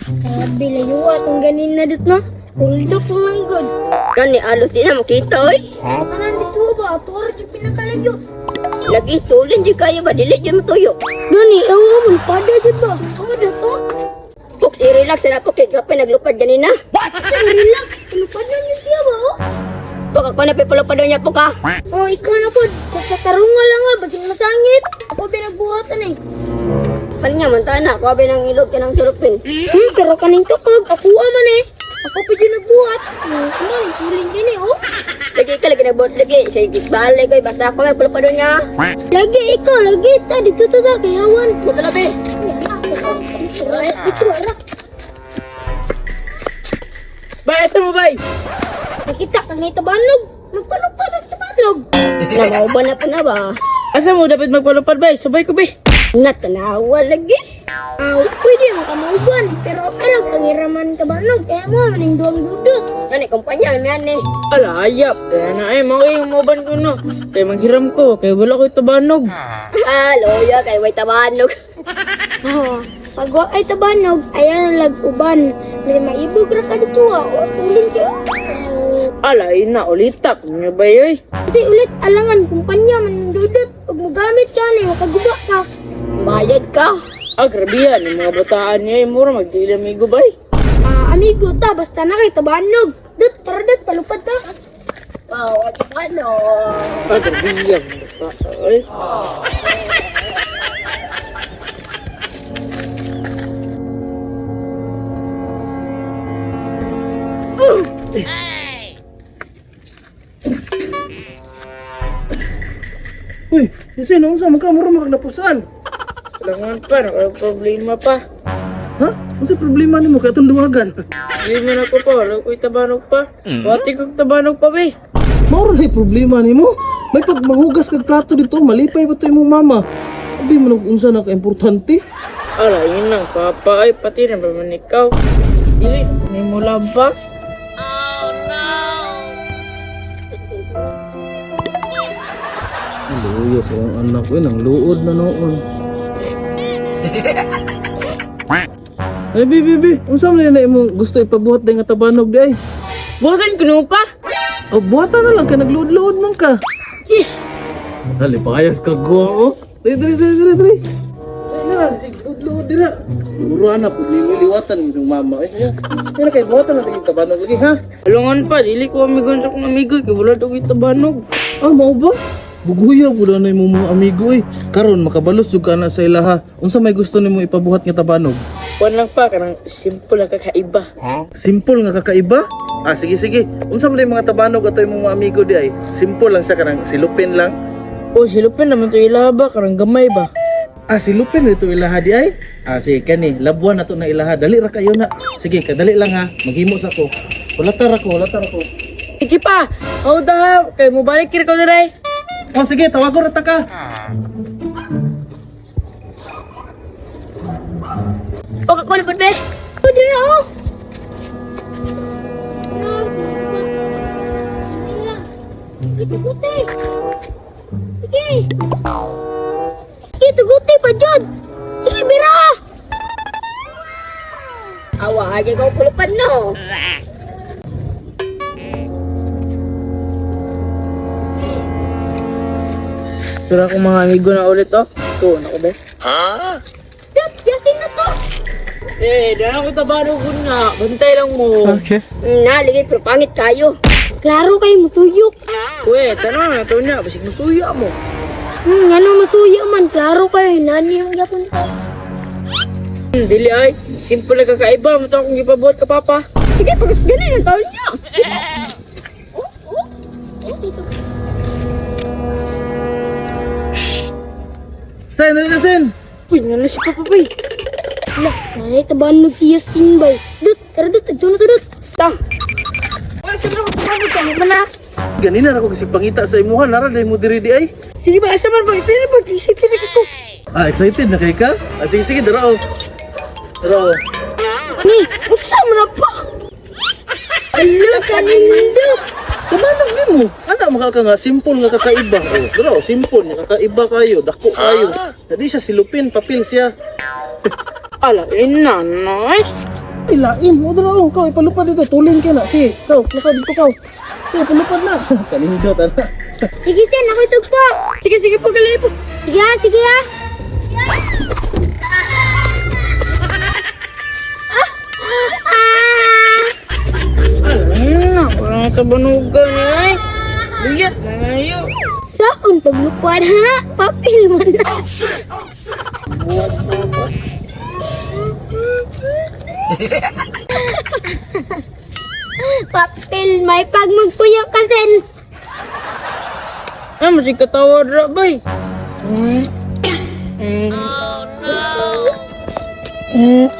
Grabe layo atong ganin na dit no. Tuldok lang good. Gani alos di na makita oy. Kanan dito ba? Tuwara siya pinakalayo. Lagi tulin di kayo ba dili di matuyo. Gani, ewan mo, pada dyan ba? Ano dito? Pok i-relax na po kay kapay naglupad ganina. Sige, relax. Ano pa lang yun siya ba? Pok ako na pipulupad niya po ka. Oh, ikaw na po. Basta tarunga lang nga, basing masangit. Ako pinagbuhatan eh. Kanya man tana ko abi nang ilog ka ng surupin. Pero kaning tukog, ako man eh. Ako pa dyan nagbuhat. Ano, tuling din eh, oh. Lagi ka lagi nagbuhat lagi. Sige balik koy basta ako may pulupad niya. Lagi, ikaw, lagi. Ta, dito ta, kay Hawan. Puta na be. Ito, arak. Bay, asa mo bay? Nakita ka ngay tabanog. Magpalupad ang tabanog. Namaw na pa na ba? Asa mo dapat magpalupad bay? Sabay ko bay. Natanawa lagi. Pwede ang kamauban. Pero alam, pangiraman tabanog. Kaya mo, maning duwang dudot. Gani kumpanya man eh. Ala, ayap. Kaya na ay, mga yung moban ko no. Kaya manghiram ko, kaya wala ko itabanog. Loya kay way tabanog. Oh, pag wa ay tabanog, ayan ang lag-uban. May maibog ra ka dito ah. O, tuling ka. Ala, ina, ulitak. Ano ba yoy? Kasi ulit, alangan, kumpanya, maning dudot. Pag mo gamit ka na, makaguba ka. Bayad ka. Grabe yan. Yung mga bataan niya, yung mura, magdilamigo bay. Amigo, ta, basta na kay tabanog. Dut, tara dut, palupad ta. Wow, at ano? Grabe yan. Ay. Uy, kasi nung sa mga mura magnapusan. Kailangan pa, problema pa. Ha? Ano sa problema ni mo kaya itong luwagan? Hindi man ako pa, wala ko itabanog pa. Wati kong tabanog pa bay. Mauro na problema ni mo. May pag manghugas kag plato dito, malipay ba ito imong mama? Abi mo unsa na ka-importante? Ala, yun lang, papa ay pati na ba man ikaw? Dili, may mula ba? Luya sa anak ko, nang luod na noon. Ay, bibi, unsa man na imong gusto ipabuhat day nga tabanog di ay? Bukan ko no pa? O, buhatan na lang ka, nagluod-luod man ka. Yes! Dali, pakayas ka guwa, oh. Dali. Ay na, sigluod-luod dira. Uruan na, pag liwatan yung mama. Ay, yan. Yan na kayo, buhatan natin yung tabanog lagi, ha? Alungan pa, dili ko amigon sa kong amigo, kaya wala daw itabanog. Ah, mau ba? Buguya po na yung mga amigo eh. Karon makabalos jud ka na sa ilaha. Unsa may gusto nimo ipabuhat nga tabanog? Kuan lang pa, kanang simple lang kakaiba. Simple nga kakaiba? Ah, sige. Unsa man yung mga tabanog ato yung mga amigo di ay? Simple lang siya kanang silupin lang. O, silupin naman to ilaba, karang gamay ba? Ah, silupin dito ilaha di ay? Ah, sige kani, labuan na to na ilaha. Dali ra kayo na. Sige, kadali lang ha. Maghimos ako. Walatar ako. Iki pa, ako da, kaya mo balik kira ko na Oh, sige, tawagon ra ta ka. O ka kulupad be. Pwede na oh. Tuguti. Sige. Sige, tuguti pa dyan. Sige, bira. Awa aja kau kulupad no. Pero ako mga amigo na ulit oh. Ito, ako ba? Dut, yasin na to. Dala ko tabanog ko na. Bantay lang mo. Okay. Naligay pero pangit kayo. Klaro kayo matuyok. Uwe, tanong na ito niya. Basig masuya mo. Ano masuya man, klaro kayo. Nani yung yapon ko. Dili ay. Simple lang kakaiba. Mata akong ipabuhat ka, papa. Sige pagas ganin ang taon niya. Sen, dali na sen. Uy, nala si papa bay. Lah, nanay tabanog si Yasin bay. Dut, tara dut, agto na to dut. Ta. Uy, siguro ko tabanog ka. Mana? Ganina ra ko kasi pangita sa imuhan, nara dai mo diri di ay. Sige ba, asa man ba? Ito na ba? Excited na ako. Ah, excited na kay ka? Ah, sige, dara oh. Dara oh. Ni, uksa mo na pa. Ala, kanindot. Tabanog din mo. Anak maka nga simple nga kakaiba. Oh, dara oh, simple nga kakaiba kayo, dako kayo. Dadi siya silupin, papel siya. Ala, ina, nice. Ay, lain. O, dara, oh. Kau, ipalupad dito. Tulin ka na. Sige, kau. Naka dito, kau. Sige, palupad na. Kanindot, ana. Sige, Sen. Ako itugpo. Sige, sige po, gali po. Sige ha, sige ha. Alam na, walang tabanugan ay. Biyat na ngayon. Saan paglupad ha? Papil man na. Papil, may pag magpuyo ka, Sen. Ah, masih ketawa dra, bay. Oh, no.